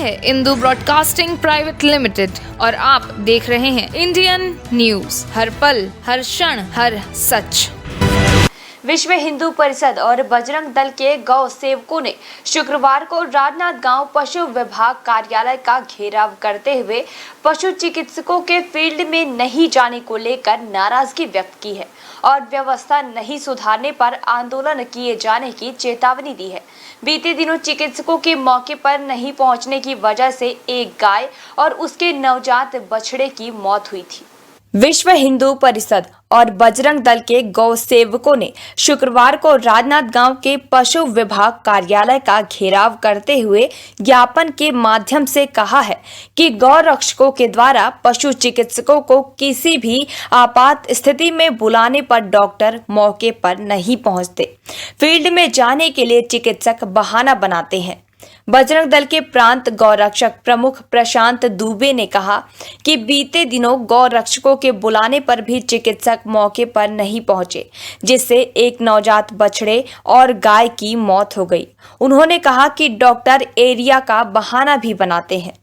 है Indu broadcasting private limited और आप देख रहे हैं इंडियन न्यूज, हर पल, हर क्षण, हर सच। विश्व हिंदू परिषद और बजरंग दल के गौ सेवकों ने शुक्रवार को राजनांदगांव पशु विभाग कार्यालय का घेराव करते हुए पशु चिकित्सकों के फील्ड में नहीं जाने को लेकर नाराजगी व्यक्त की है और व्यवस्था नहीं सुधारने पर आंदोलन किए जाने की चेतावनी दी है। बीते दिनों चिकित्सकों के मौके पर नहीं पहुंचने की वजह से एक गाय और उसके नवजात बछड़े की मौत हुई थी। विश्व हिंदू परिषद और बजरंग दल के गौ सेवकों ने शुक्रवार को राजनांदगांव के पशु विभाग कार्यालय का घेराव करते हुए ज्ञापन के माध्यम से कहा है कि गौ रक्षकों के द्वारा पशु चिकित्सकों को किसी भी आपात स्थिति में बुलाने पर डॉक्टर मौके पर नहीं पहुंचते। फील्ड में जाने के लिए चिकित्सक बहाना बनाते हैं। बजरंग दल के प्रांत गौ रक्षक प्रमुख प्रशांत दुबे ने कहा कि बीते दिनों गौ रक्षकों के बुलाने पर भी चिकित्सक मौके पर नहीं पहुंचे, जिससे एक नवजात बछड़े और गाय की मौत हो गई। उन्होंने कहा कि डॉक्टर एरिया का बहाना भी बनाते हैं।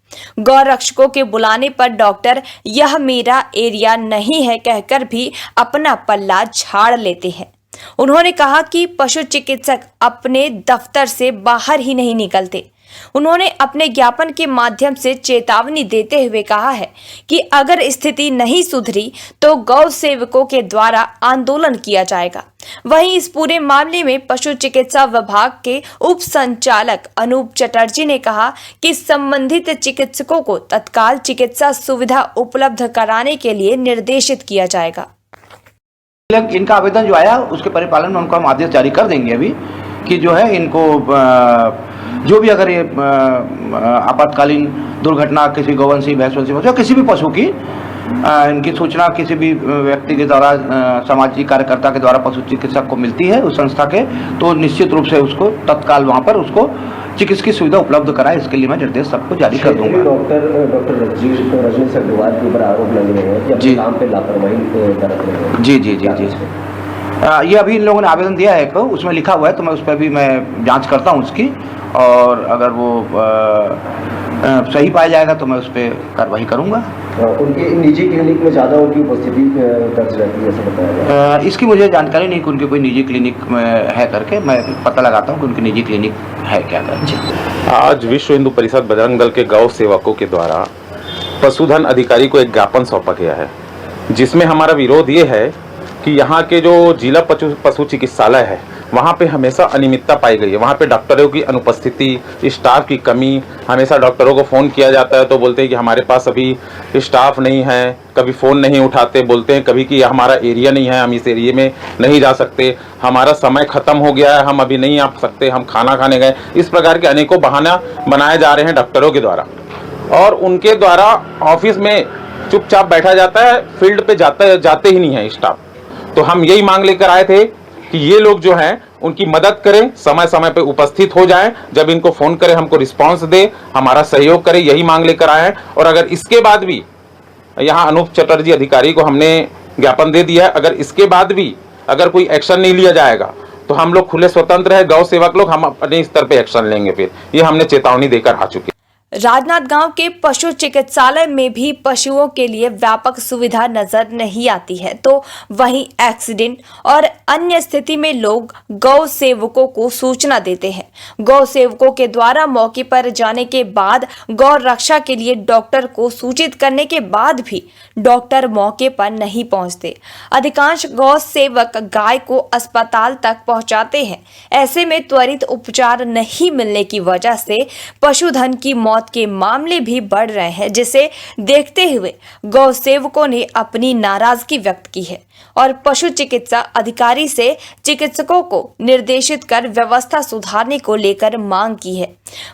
गौ रक्षकों के बुलाने पर डॉक्टर यह मेरा एरिया नहीं है कहकर भी अपना पल्ला झाड़ लेते हैं। उन्होंने कहा कि पशु चिकित्सक अपने दफ्तर से बाहर ही नहीं निकलते। उन्होंने अपने ज्ञापन के माध्यम से चेतावनी देते हुए कहा है कि अगर स्थिति नहीं सुधरी तो गौ सेवकों के द्वारा आंदोलन किया जाएगा। वहीं इस पूरे मामले में पशु चिकित्सा विभाग के उप संचालक अनूप चटर्जी ने कहा कि संबंधित चिकित्सकों को तत्काल चिकित्सा सुविधा उपलब्ध कराने के लिए निर्देशित किया जाएगा। इनका आवेदन जो आया उसके परिपालन में उनको हम आदेश जारी कर देंगे अभी कि जो है इनको जो भी अगर ये आपातकालीन दुर्घटना किसी गौवंशी भैंसवंशी या किसी भी पशु की इनकी सूचना किसी भी व्यक्ति के द्वारा सामाजिक कार्यकर्ता के द्वारा पशु चिकित्सक को मिलती है उस संस्था के, तो निश्चित रूप से उसको तत्काल वहाँ पर उसको चिकित्सकीय सुविधा उपलब्ध कराए, इसके लिए मैं निर्देश सबको जारी कर दूंगा। डॉक्टर रजनीश अग्रवाल के ऊपर आरोप लग रहे हैं कि काम पे लापरवाही बरत रहे हैं। जी जी जी जी ये अभी इन लोगों ने आवेदन दिया है, उसमें लिखा हुआ है, तो मैं उस पर भी मैं जांच करता हूँ उसकी, और अगर वो सही पाया जाएगा तो मैं उस पर कार्रवाई करूँगा। उनके निजी क्लिनिक में ज़्यादा उनकी उपस्थिति दर्ज रहती है ऐसा बताया? इसकी मुझे जानकारी नहीं कि उनके कोई निजी क्लिनिक में है करके, मैं पता लगाता हूँ कि उनकी निजी क्लिनिक है क्या करके। आज विश्व हिंदू परिषद बजरंग दल के गौ सेवकों के द्वारा पशुधन अधिकारी को एक ज्ञापन सौंपा गया है, जिसमें हमारा विरोध ये है कि यहाँ के जो जिला पशु चिकित्सालय है वहाँ पे हमेशा अनियमितता पाई गई है। वहाँ पे डॉक्टरों की अनुपस्थिति, स्टाफ की कमी, हमेशा डॉक्टरों को फ़ोन किया जाता है तो बोलते हैं कि हमारे पास अभी स्टाफ नहीं है, कभी फ़ोन नहीं उठाते, बोलते हैं कभी कि हमारा एरिया नहीं है, हम इस एरिए में नहीं जा सकते, हमारा समय ख़त्म हो गया है, हम अभी नहीं आ सकते, हम खाना खाने गए। इस प्रकार के अनेकों बहाना बनाए जा रहे हैं डॉक्टरों के द्वारा, और उनके द्वारा ऑफिस में चुपचाप बैठा जाता है, फील्ड पे जाते ही नहीं है स्टाफ। तो हम यही मांग लेकर आए थे कि ये लोग जो हैं उनकी मदद करें, समय समय पे उपस्थित हो जाएं, जब इनको फोन करें हमको रिस्पांस दे, हमारा सहयोग करें, यही मांग लेकर आए हैं। और अगर इसके बाद भी यहाँ अनूप चटर्जी अधिकारी को हमने ज्ञापन दे दिया है, अगर इसके बाद भी अगर कोई एक्शन नहीं लिया जाएगा तो हम लोग खुले स्वतंत्र है, गौ सेवक लोग, हम अपने स्तर पे एक्शन लेंगे। फिर ये हमने चेतावनी देकर आ चुके। राजनांदगांव के पशु चिकित्सालय में भी पशुओं के लिए व्यापक सुविधा नजर नहीं आती है, तो वहीं एक्सीडेंट और अन्य स्थिति में लोग गौ सेवकों को सूचना देते हैं। गौ सेवकों के द्वारा मौके पर जाने के बाद गौ रक्षा के लिए डॉक्टर को सूचित करने के बाद भी डॉक्टर मौके पर नहीं पहुंचते। अधिकांश गौ सेवक गाय को अस्पताल तक पहुंचाते हैं। ऐसे में त्वरित उपचार नहीं मिलने की वजह से पशुधन की मौत के मामले भी बढ़ रहे हैं, जिसे देखते हुए गौ सेवकों ने अपनी नाराजगी व्यक्त की है और पशु चिकित्सा अधिकारी से चिकित्सकों को निर्देशित कर व्यवस्था सुधारने को लेकर मांग की है।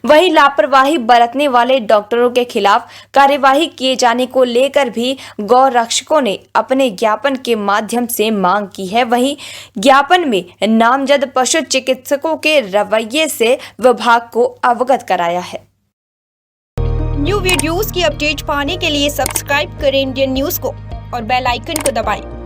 वहीं लापरवाही बरतने वाले डॉक्टरों के खिलाफ कार्यवाही किए जाने को लेकर भी गौ रक्षकों ने अपने ज्ञापन के माध्यम से मांग की है। वहीं ज्ञापन में नामजद पशु चिकित्सकों के रवैये से विभाग को अवगत कराया है। न्यू वीडियोस की अपडेट पाने के लिए सब्सक्राइब करें इंडियन न्यूज को और बेल आइकन को दबाएं।